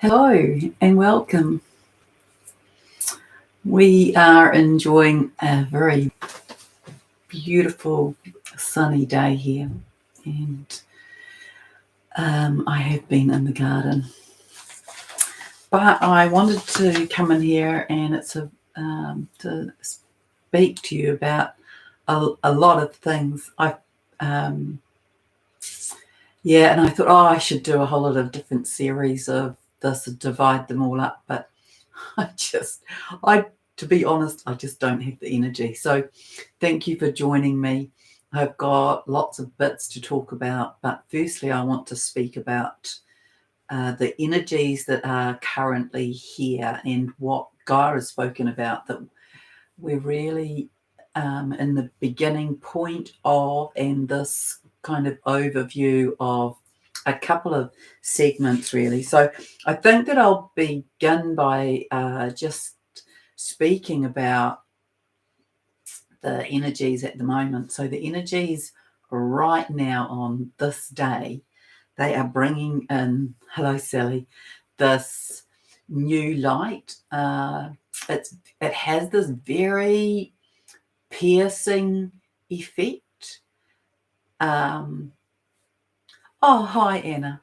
Hello and welcome. We are enjoying a very beautiful sunny day here, and I have been in the garden. But I wanted to come in here and to speak to you about a lot of things. And I thought, I should do a whole lot of different series of this and divide them all up, but to be honest, I just don't have the energy. So thank you for joining me. I've got lots of bits to talk about, but firstly, I want to speak about the energies that are currently here and what GAIA has spoken about, that we're really in the beginning point of, and this kind of overview of a couple of segments really. So I think that I'll begin by just speaking about the energies at the moment. So the energies right now on this day, they are bringing in, hello Sally, this new light. It has this very piercing effect. Oh, hi Anna.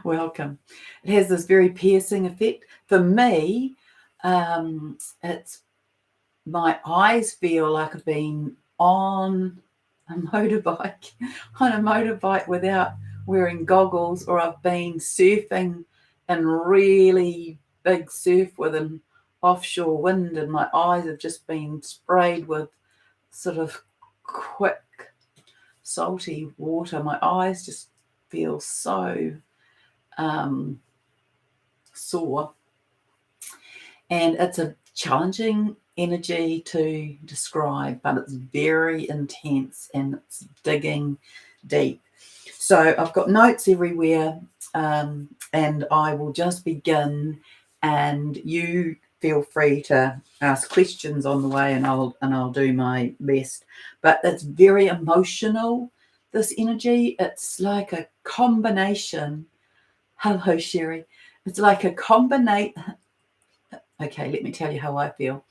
Welcome. It has this very piercing effect. For me, it's my eyes feel like I've been on a motorbike without wearing goggles, or I've been surfing in really big surf with an offshore wind, and my eyes have just been sprayed with sort of quick salty water. My eyes just feel so sore, and it's a challenging energy to describe, but it's very intense and it's digging deep. So I've got notes everywhere, and I will just begin, and you feel free to ask questions on the way, and I'll do my best. But it's very emotional, this energy. It's like a combination. Hello, Sherry. It's like a combination. Okay, let me tell you how I feel.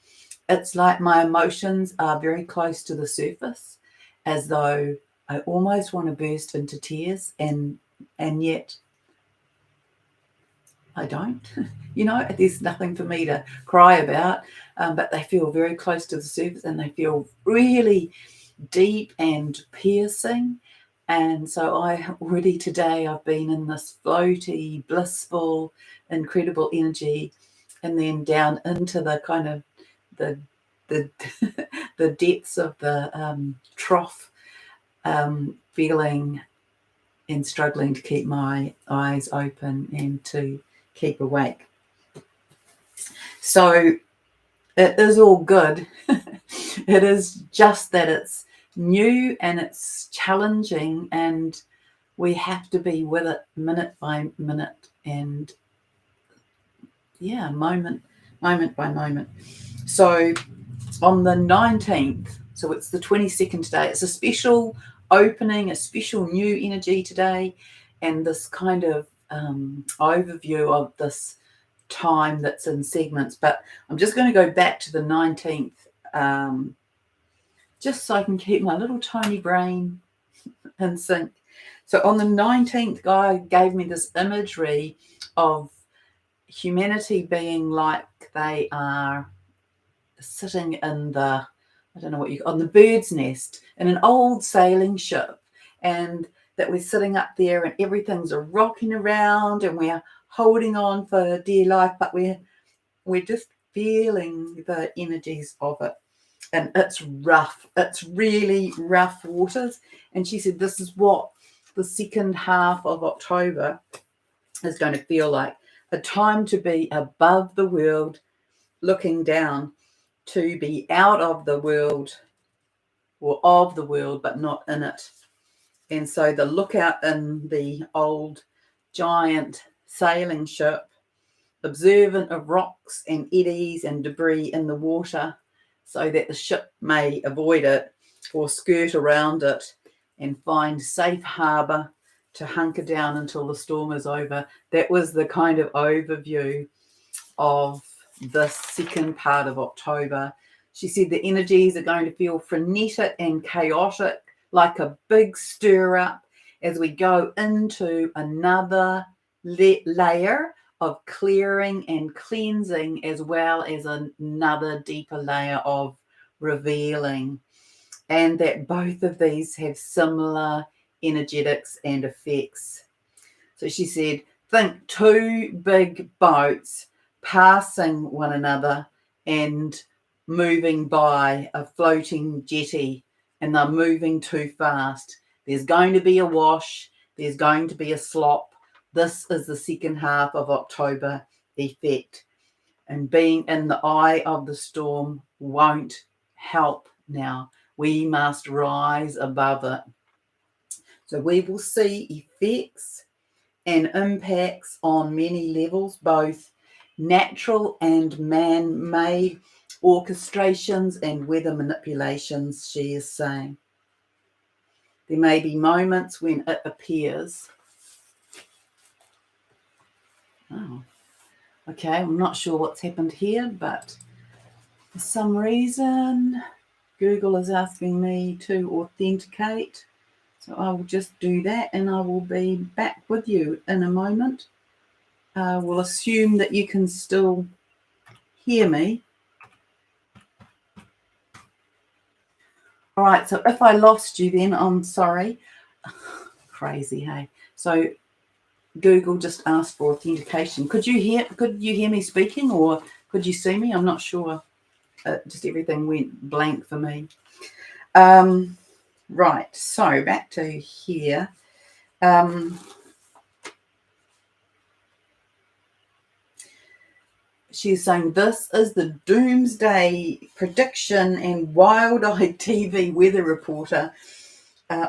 It's like my emotions are very close to the surface, as though I almost want to burst into tears, and yet I don't. There's nothing for me to cry about, but they feel very close to the surface, and they feel really deep and piercing. And so already today I've been in this floaty, blissful, incredible energy, and then down into the kind of the the depths of the trough, feeling and struggling to keep my eyes open and to keep awake. So it is all good. It is just that it's new and it's challenging, and we have to be with it minute by minute, and moment by moment. So on the 19th, so it's the 22nd today, it's a special opening, a special new energy today, and this kind of overview of this time that's in segments. But I'm just going to go back to the 19th, just so I can keep my little tiny brain in sync. So on the 19th, Guy gave me this imagery of humanity being like they are sitting in the, on the bird's nest in an old sailing ship, and that we're sitting up there and everything's rocking around and we're holding on for dear life, but we're just feeling the energies of it. And it's rough. It's really rough waters. And she said this is what the second half of October is going to feel like. A time to be above the world, looking down, to be out of the world, or of the world, but not in it. And so the lookout in the old giant sailing ship, observant of rocks and eddies and debris in the water, so that the ship may avoid it or skirt around it and find safe harbour to hunker down until the storm is over. That was the kind of overview of the second part of October. She said the energies are going to feel frenetic and chaotic, like a big stir up as we go into another layer of clearing and cleansing, as well as another deeper layer of revealing. And that both of these have similar energetics and effects. So she said, think two big boats passing one another and moving by a floating jetty, and they're moving too fast. There's going to be a wash. There's going to be a slop. This is the second half of October effect. And being in the eye of the storm won't help now. We must rise above it. So we will see effects and impacts on many levels, both natural and man-made orchestrations and weather manipulations, she is saying. There may be moments when it appears. Oh, okay, I'm not sure what's happened here, but for some reason, Google is asking me to authenticate. So I will just do that, and I will be back with you in a moment. We'll assume that you can still hear me. All right, so if I lost you then, I'm sorry. Crazy, hey? So Google just asked for authentication. Could you hear me speaking, or could you see me? I'm not sure. Just everything went blank for me. Right, so back to here. She's saying this is the doomsday prediction and wild-eyed TV weather reporter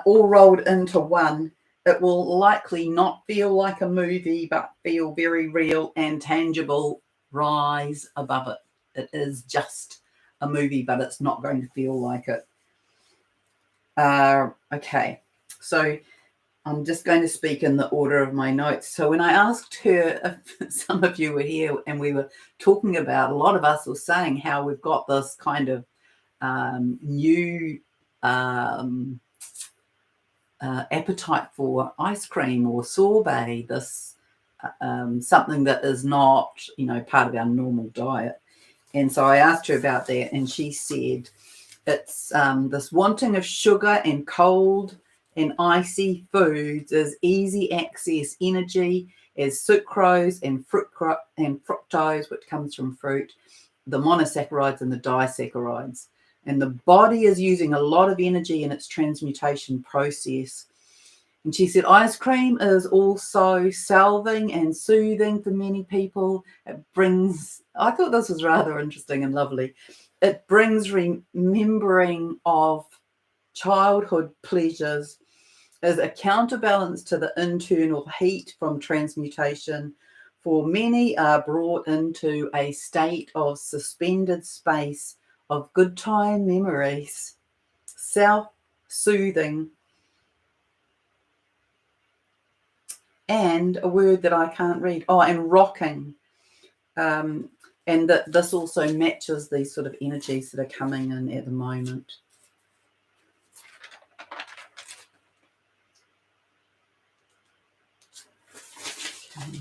all rolled into one. It will likely not feel like a movie, but feel very real and tangible. Rise above it. It is just a movie, but it's not going to feel like it. Okay, so I'm just going to speak in the order of my notes. So when I asked her if some of you were here and we were talking about, a lot of us were saying how we've got this kind of new appetite for ice cream or sorbet, this something that is not, part of our normal diet. And so I asked her about that, and she said it's this wanting of sugar and cold and icy foods is easy access energy as sucrose and fructose, which comes from fruit, the monosaccharides and the disaccharides. And the body is using a lot of energy in its transmutation process. And she said ice cream is also salving and soothing for many people. I thought this was rather interesting and lovely. It brings remembering of childhood pleasures as a counterbalance to the internal heat from transmutation. For many are brought into a state of suspended space of good time memories, self-soothing, and a word that I can't read. Oh, and rocking. And that this also matches these sort of energies that are coming in at the moment. Okay.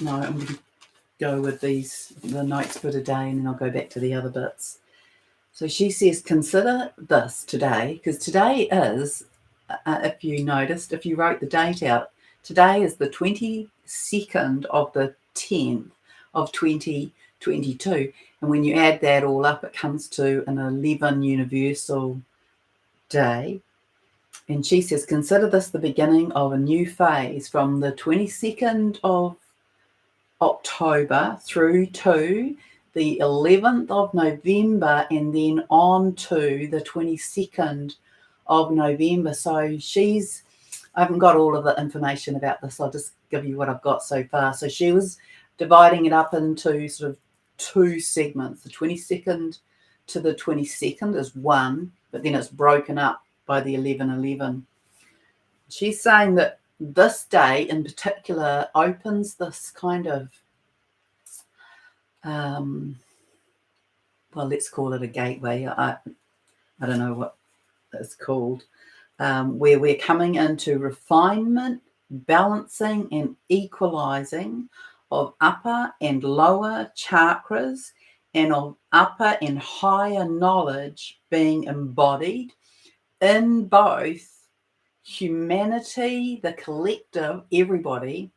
No, I'm going to go with the notes for today, and then I'll go back to the other bits. So she says, consider this today, because today is, if you noticed, if you wrote the date out, today is the 22nd of the 10th of 2022. And when you add that all up, it comes to an 11 universal day. And she says, consider this the beginning of a new phase from the 22nd of October through to the 11th of November, and then on to the 22nd of November. So she's I haven't got all of the information about this. I'll just give you what I've got so far. So she was dividing it up into sort of 2 segments. The 22nd to the 22nd is one, but then it's broken up by the 11/11. She's saying that this day in particular opens this kind of, well, let's call it a gateway. I don't know what it's called, where we're coming into refinement, balancing and equalizing of upper and lower chakras, and of upper and higher knowledge being embodied in both humanity, the collective, everybody,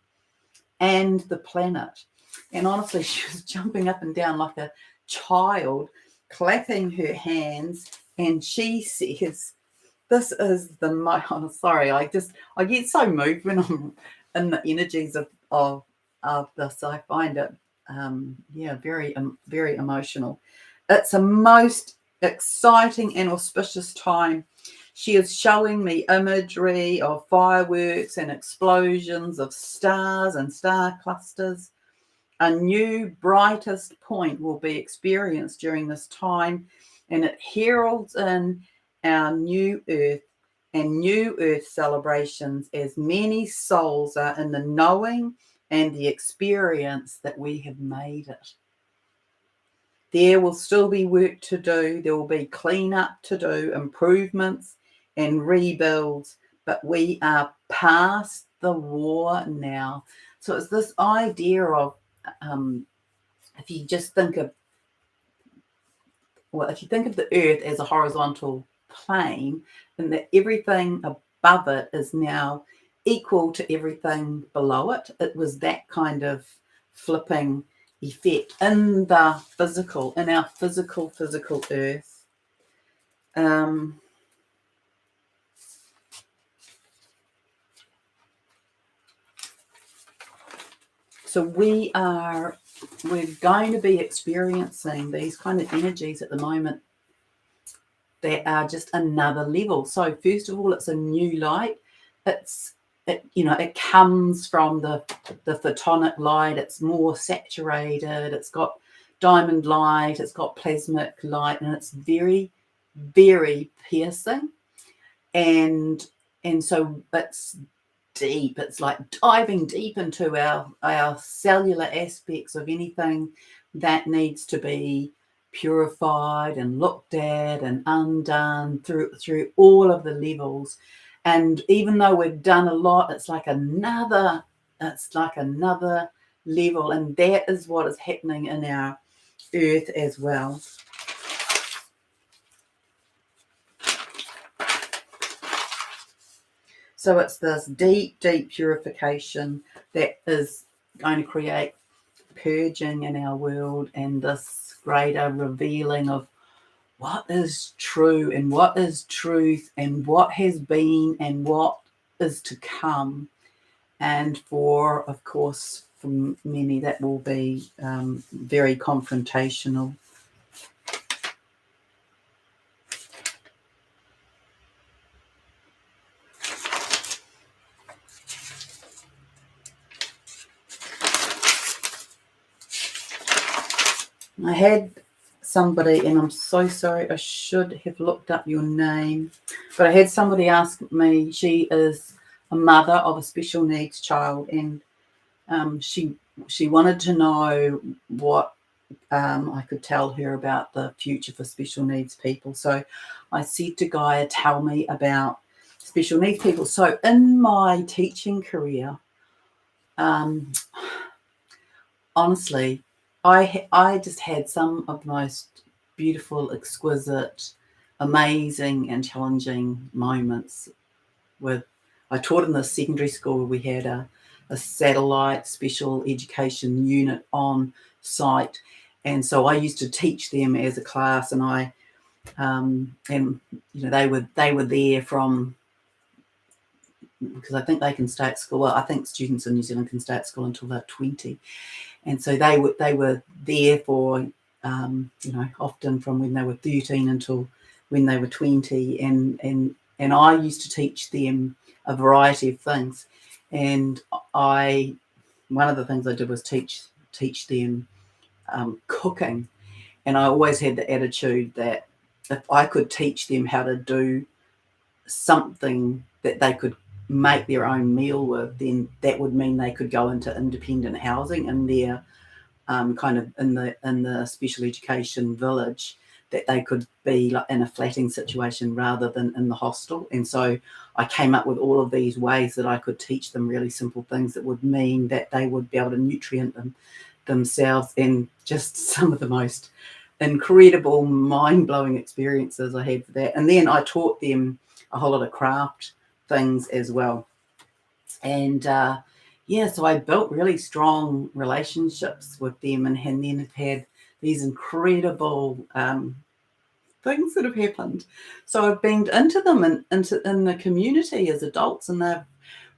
and the planet. And honestly, she was jumping up and down like a child, clapping her hands, and she says, this is the most, oh, sorry, I get so moved when I'm in the energies of this. I find it, very, very emotional. It's a most exciting and auspicious time. She is showing me imagery of fireworks and explosions of stars and star clusters. A new brightest point will be experienced during this time, and it heralds in our new earth and new earth celebrations as many souls are in the knowing and the experience that we have made it. There will still be work to do. There will be cleanup to do, improvements and rebuilds, but we are past the war now. So it's this idea of, if you think of the earth as a horizontal plane, and that everything above it is now equal to everything below it. It was that kind of flipping effect in our physical earth. So we're going to be experiencing these kind of energies at the moment that are just another level. So first of all, it's a new light. It comes from the photonic light. It's more saturated. It's got diamond light. It's got plasmic light, and it's very, very piercing. And so it's deep. It's like diving deep into our cellular aspects of anything that needs to be purified and looked at and undone through all of the levels. And even though we've done a lot, it's like another level, and that is what is happening in our earth as well. So it's this deep, deep purification that is going to create purging in our world, and this greater revealing of what is true and what is truth and what has been and what is to come. And for many, that will be very confrontational. I had somebody, and I'm so sorry, I should have looked up your name, but I had somebody ask me, she is a mother of a special needs child, and she wanted to know what I could tell her about the future for special needs people. So I said to Gaia, tell me about special needs people. So in my teaching career, honestly, I just had some of the most beautiful, exquisite, amazing and challenging moments I taught in the secondary school. We had a satellite special education unit on site, and so I used to teach them as a class, and they were there from, because I think they can stay at school. Well, I think students in New Zealand can stay at school until they're 20. And so they were there for, often from when they were 13 until when they were 20. And I used to teach them a variety of things. And one of the things I did was teach them cooking. And I always had the attitude that if I could teach them how to do something that they could make their own meal with, then that would mean they could go into independent housing in their kind of in the special education village, that they could be like in a flatting situation rather than in the hostel. And so I came up with all of these ways that I could teach them really simple things that would mean that they would be able to nutrient themselves. And just some of the most incredible, mind-blowing experiences I had for that. And then I taught them a whole lot of craft things as well. And so I built really strong relationships with them, and then have had these incredible things that have happened. So I've banged into them and in the community as adults, and they've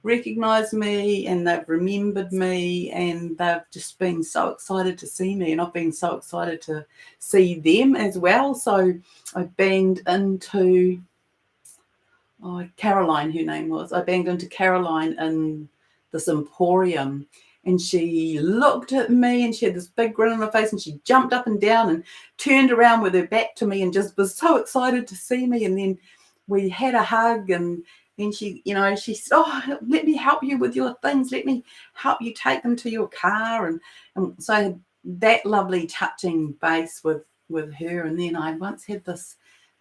recognized me and they've remembered me, and they've just been so excited to see me, and I've been so excited to see them as well. So I banged into Caroline, her name was. I banged into Caroline in this emporium, and she looked at me and she had this big grin on her face, and she jumped up and down and turned around with her back to me and just was so excited to see me. And then we had a hug, and then she said, "Oh, let me help you with your things. Let me help you take them to your car." And so that lovely touching base with her. And then I once had this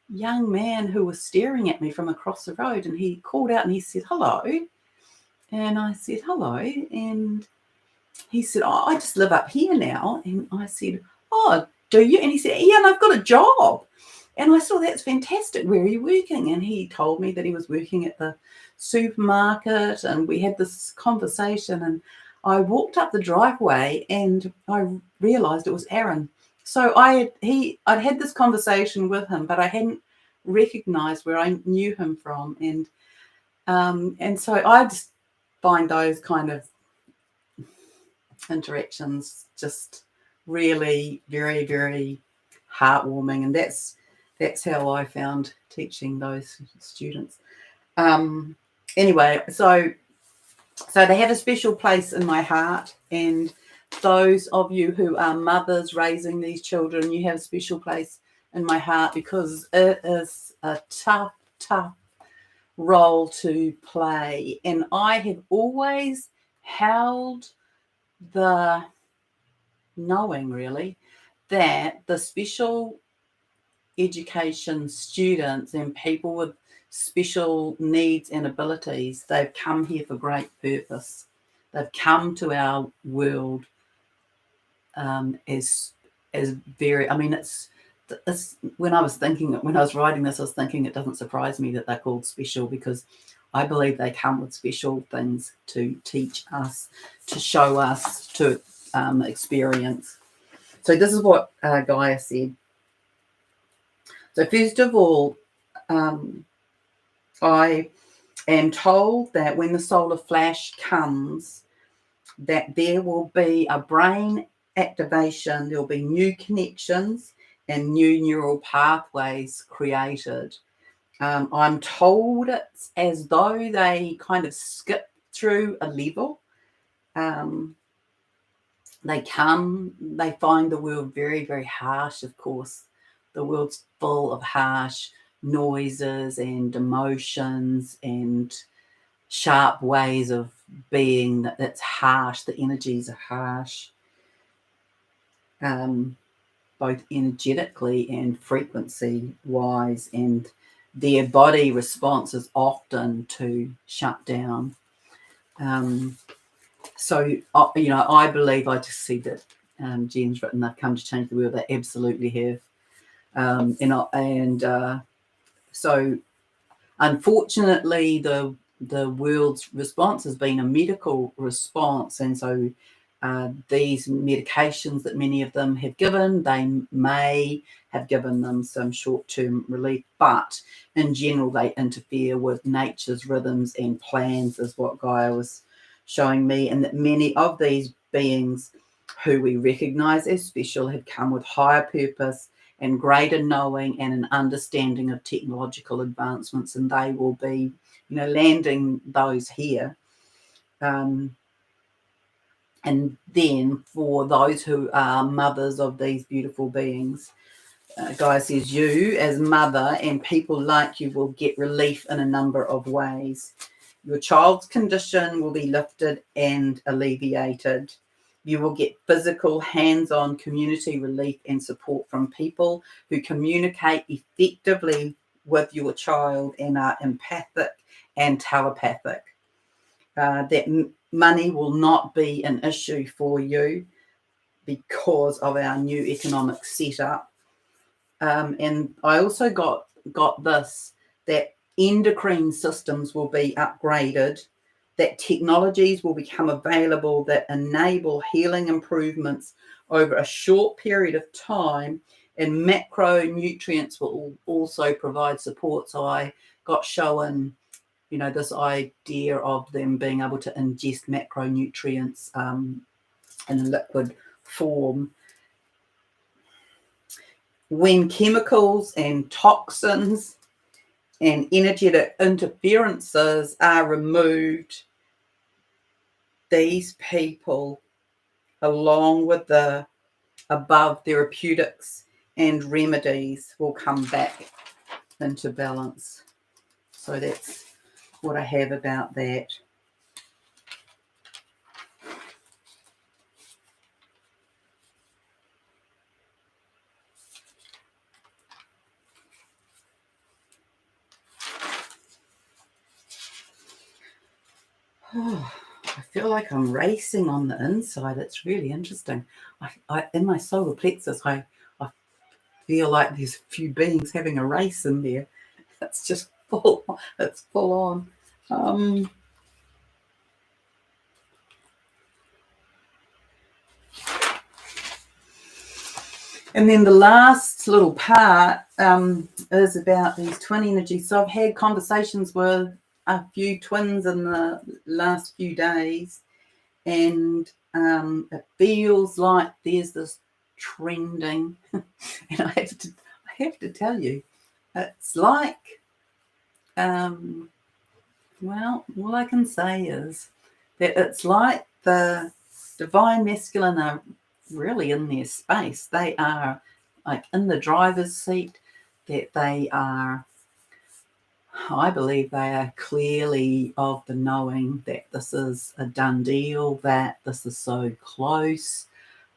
young man who was staring at me from across the road, and he called out and he said, "Hello." And I said, "Hello." And he said, "Oh, I just live up here now." And I said, "Oh, do you?" And he said, "Yeah, and I've got a job." And I said, "That's fantastic. Where are you working?" And he told me that he was working at the supermarket, and we had this conversation, and I walked up the driveway and I realized it was Aaron. So I'd had this conversation with him, but I hadn't recognized where I knew him from. And so I just find those kind of interactions just really very, very heartwarming, and that's how I found teaching those students. Anyway, so they have a special place in my heart, and those of you who are mothers raising these children, you have a special place in my heart, because it is a tough role to play. And I have always held the knowing, really, that the special education students and people with special needs and abilities, they've come here for great purpose. They've come to our world as very, I mean, it's when I was writing this, I was thinking it doesn't surprise me that they're called special, because I believe they come with special things to teach us, to show us, to experience. So this is what Gaia said. So first of all, I am told that when the solar flash comes, that there will be a brain activation, there will be new connections and new neural pathways created. I'm told it's as though they kind of skip through a level. They find the world very, very harsh, of course. The world's full of harsh noises and emotions and sharp ways of being that's harsh. The energies are harsh, both energetically and frequency-wise, and their body response is often to shut down. So, I believe, I just see that Jen's written, they've come to change the world. They absolutely have. So, unfortunately, the world's response has been a medical response. And so these medications that many of them have given, they may have given them some short-term relief, but in general, they interfere with nature's rhythms and plans, is what Gaia was showing me. And that many of these beings who we recognize as special have come with higher purpose and greater knowing and an understanding of technological advancements, and they will be, landing those here. And then for those who are mothers of these beautiful beings, Gaia says you as mother and people like you will get relief in a number of ways. Your child's condition will be lifted and alleviated. You will get physical, hands-on community relief and support from people who communicate effectively with your child and are empathic and telepathic. That money will not be an issue for you because of our new economic setup. And I also got this, that endocrine systems will be upgraded, that technologies will become available that enable healing improvements over a short period of time, and macronutrients will also provide support. So I got shown, this idea of them being able to ingest macronutrients in a liquid form. When chemicals and toxins and energetic interferences are removed, these people, along with the above therapeutics and remedies, will come back into balance. So that's what I have about that. Oh, I feel like I'm racing on the inside. It's really interesting. I in my solar plexus, I feel like there's a few beings having a race in there. It's just full. It's full on. And then the last little part is about these twin energies. So I've had conversations with a few twins in the last few days, and it feels like there's this trending. And I have to tell you, it's like, well, all I can say is that it's like the divine masculine are really in their space. They are like in the driver's seat, that they are, I believe they are clearly of the knowing that this is a done deal, that this is so close,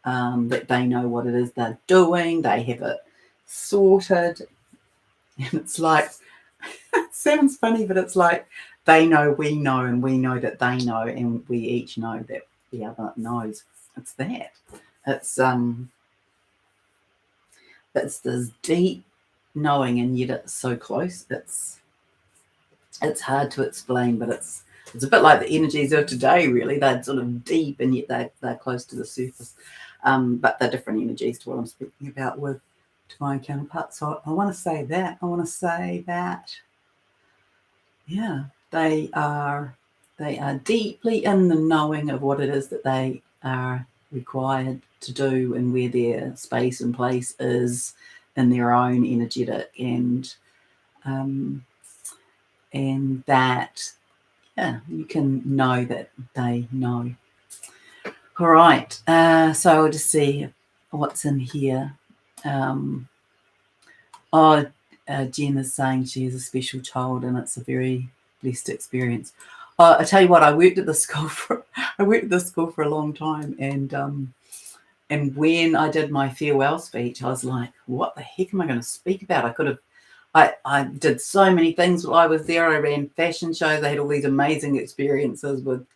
that they know what it is they're doing, they have it sorted. And it's like, it sounds funny, but it's like they know we know, and we know that they know, and we each know that the other knows. It's that. It's this deep knowing, and yet it's so close. It's hard to explain, but it's a bit like the energies of today, really. They're sort of deep, and yet they're close to the surface. But they're different energies to what I'm speaking about with divine counterparts. So I want to say that, yeah, they are deeply in the knowing of what it is that they are required to do, and where their space and place is in their own energetic, and that, yeah, you can know that they know. All right, so I'll just see what's in here. Jen is saying she is a special child, and it's a very blessed experience. I tell you what, I worked at this school for a long time, and when I did my farewell speech, I was like, what the heck am I going to speak about? I did so many things while I was there. I ran fashion shows. I had all these amazing experiences with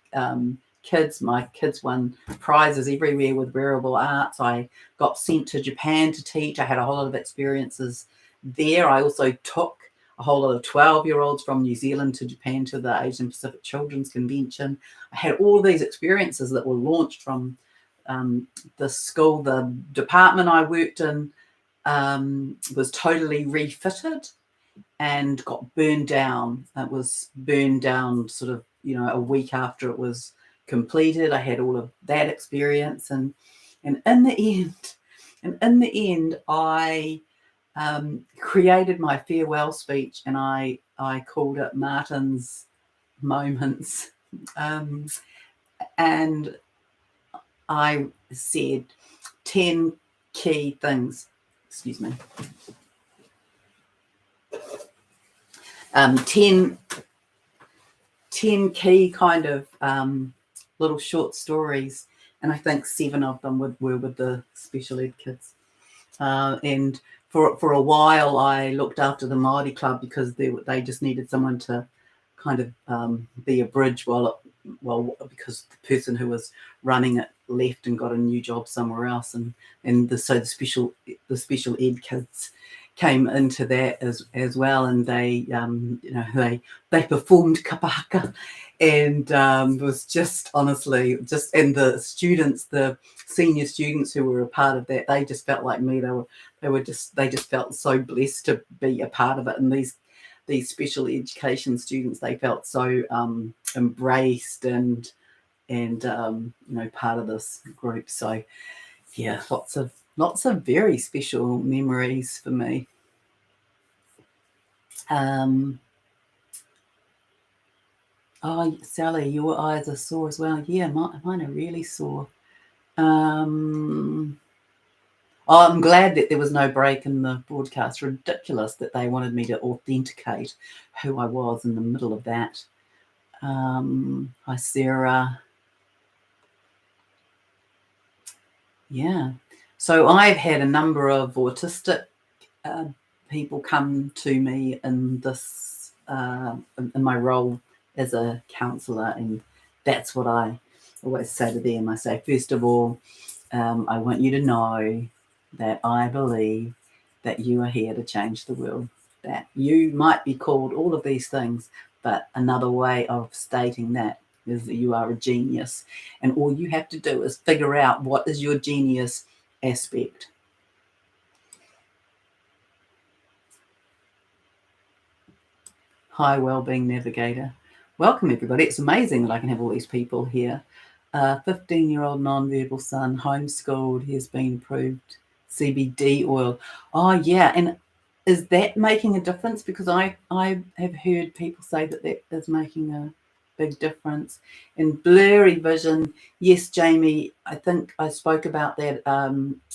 kids. My kids won prizes everywhere with wearable arts. I got sent to Japan to teach. I had a whole lot of experiences there. I also took a whole lot of 12-year-olds from New Zealand to Japan to the Asian Pacific Children's Convention. I had all these experiences that were launched from the school. The department I worked in was totally refitted and got burned down. It was burned down sort of, a week after it was completed. I had all of that experience, and in the end, I created my farewell speech, and I called it Martin's moments. And I said 10 key things. Excuse me. 10 key kind of little short stories, and I think 7 of them were with the special ed kids. And for a while, I looked after the Māori club because they just needed someone to kind of be a bridge while because the person who was running it left and got a new job somewhere else, so the special ed kids came into that as well, and they performed kapahaka, and was just honestly and the students, the senior students who were a part of that, they just felt like me. They just felt so blessed to be a part of it, and these special education students, they felt so embraced and part of this group. So yeah, lots of very special memories for me. Oh, Sally, your eyes are sore as well. Yeah, mine are really sore. I'm glad that there was no break in the broadcast. Ridiculous that they wanted me to authenticate who I was in the middle of that. Hi, Sarah. Yeah. So I've had a number of autistic people come to me in this in my role as a counsellor, and that's what I always say to them. I say, first of all, I want you to know that I believe that you are here to change the world, that you might be called all of these things, but another way of stating that is that you are a genius, and all you have to do is figure out what is your genius aspect. Hi, Wellbeing Navigator. Welcome, everybody. It's amazing that I can have all these people here. 15-year-old non-verbal son, homeschooled, he has been approved CBD oil. Oh, yeah. And is that making a difference? Because I have heard people say that is making a big difference. And blurry vision, yes, Jamie, I think I spoke about that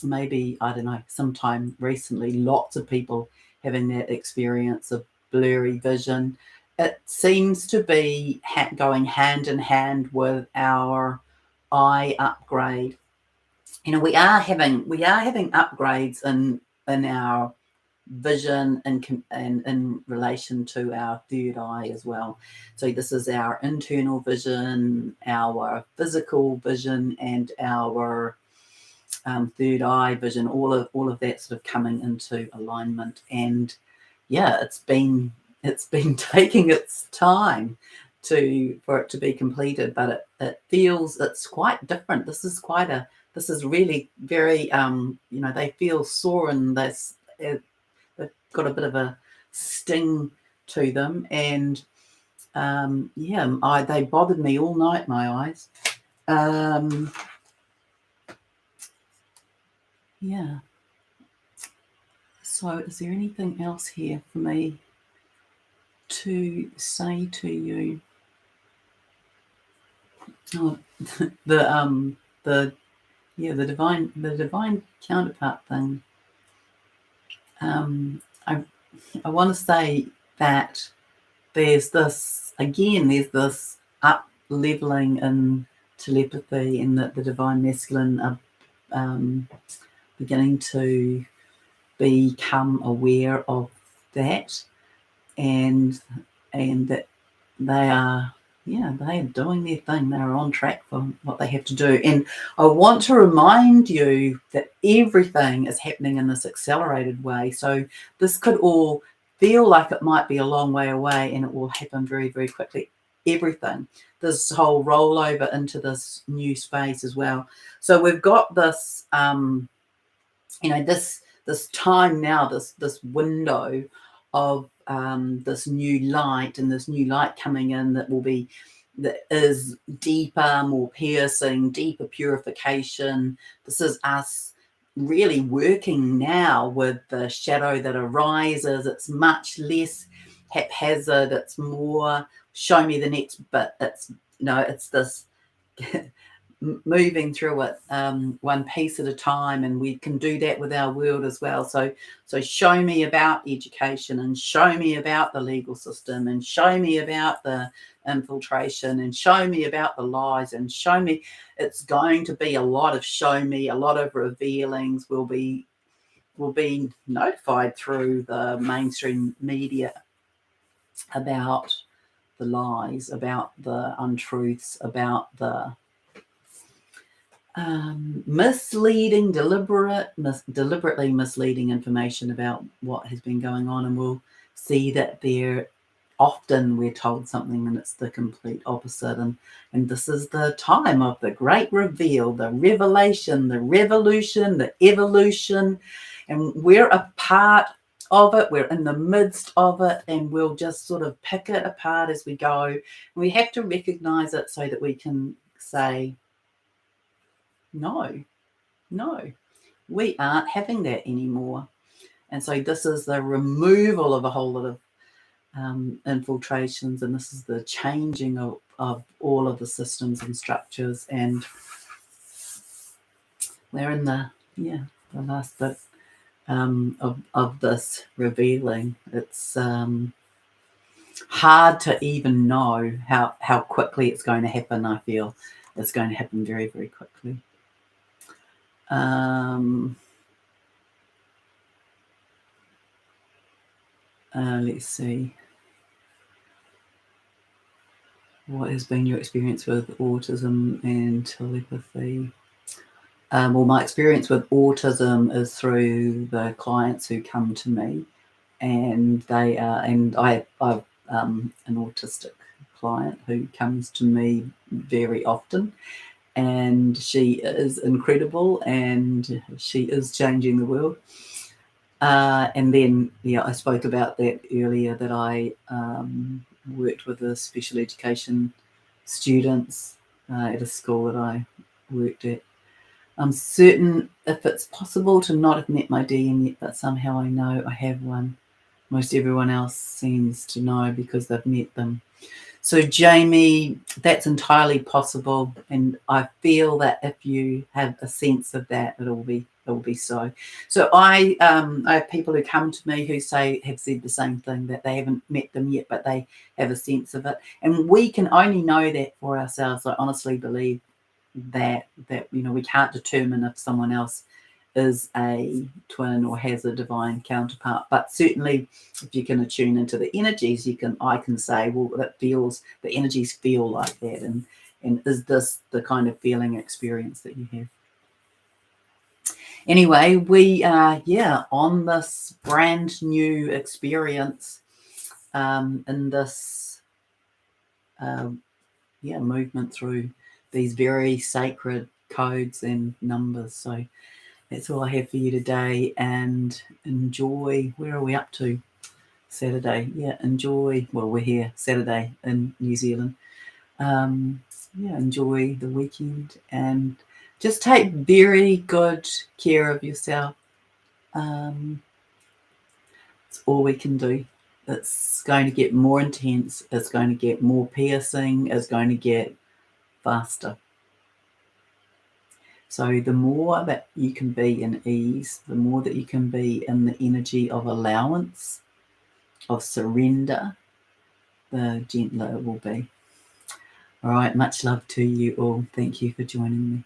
maybe, I don't know, sometime recently. Lots of people having that experience of blurry vision. It seems to be going hand in hand with our eye upgrade. We are having upgrades in our vision and in relation to our third eye as well. So this is our internal vision, our physical vision, and our third eye vision. All of that sort of coming into alignment. And yeah, it's been taking its time for it to be completed, but it feels it's quite different. This is really very they feel sore, and they've got a bit of a sting to them, and they bothered me all night, my eyes. Yeah. So is there anything else here for me to say to you? Oh, the divine counterpart thing. I want to say that there's this up leveling in telepathy, and that the divine masculine are beginning to become aware of that, and that they are doing their thing. They're on track for what they have to do. And I want to remind you that everything is happening in this accelerated way. So this could all feel like it might be a long way away, and it will happen very, very quickly. Everything. This whole rollover into this new space as well. So we've got this, this time now, this window of this new light, and this new light coming in that is deeper, more piercing, deeper purification. This is us really working now with the shadow that arises. It's much less haphazard. It's more show me the next bit. It's it's this moving through it one piece at a time, and we can do that with our world as well. So show me about education, and show me about the legal system, and show me about the infiltration, and show me about the lies, and show me. It's going to be a lot of show me, a lot of revealings. Will be notified through the mainstream media about the lies, about the untruths, about the misleading, deliberately misleading information about what has been going on, and we'll see that often we're told something and it's the complete opposite. And this is the time of the great reveal, the revelation, the revolution, the evolution, and we're a part of it. We're in the midst of it, and we'll just sort of pick it apart as we go. We have to recognize it so that we can say, no, we aren't having that anymore. And so this is the removal of a whole lot of infiltrations, and this is the changing of all of the systems and structures. And we're in the last bit of this revealing. It's hard to even know how quickly it's going to happen. I feel it's going to happen very, very quickly. Let's see. What has been your experience with autism and telepathy? Well, my experience with autism is through the clients who come to me, and I have an autistic client who comes to me very often, and she is incredible, and she is changing the world. And then, I spoke about that earlier, that I worked with the special education students at a school that I worked at. I'm certain if it's possible to not have met my DM yet, but somehow I know I have one. Most everyone else seems to know because they've met them. So Jamie, that's entirely possible, and I feel that if you have a sense of that, it will be so. So I have people who come to me who have said the same thing, that they haven't met them yet, but they have a sense of it, and we can only know that for ourselves. I honestly believe that we can't determine if someone else is a twin or has a divine counterpart, but certainly if you can attune into the energies, I can say, well, the energies feel like that, and is this the kind of feeling experience that you have? Anyway, we are on this brand new experience in this movement through these very sacred codes and numbers. So that's all I have for you today, and enjoy. Where are we up to? Saturday. Yeah, enjoy. Well, we're here Saturday in New Zealand. Enjoy the weekend, and just take very good care of yourself. It's all we can do. It's going to get more intense. It's going to get more piercing. It's going to get faster. So the more that you can be in ease, the more that you can be in the energy of allowance, of surrender, the gentler it will be. All right, much love to you all. Thank you for joining me.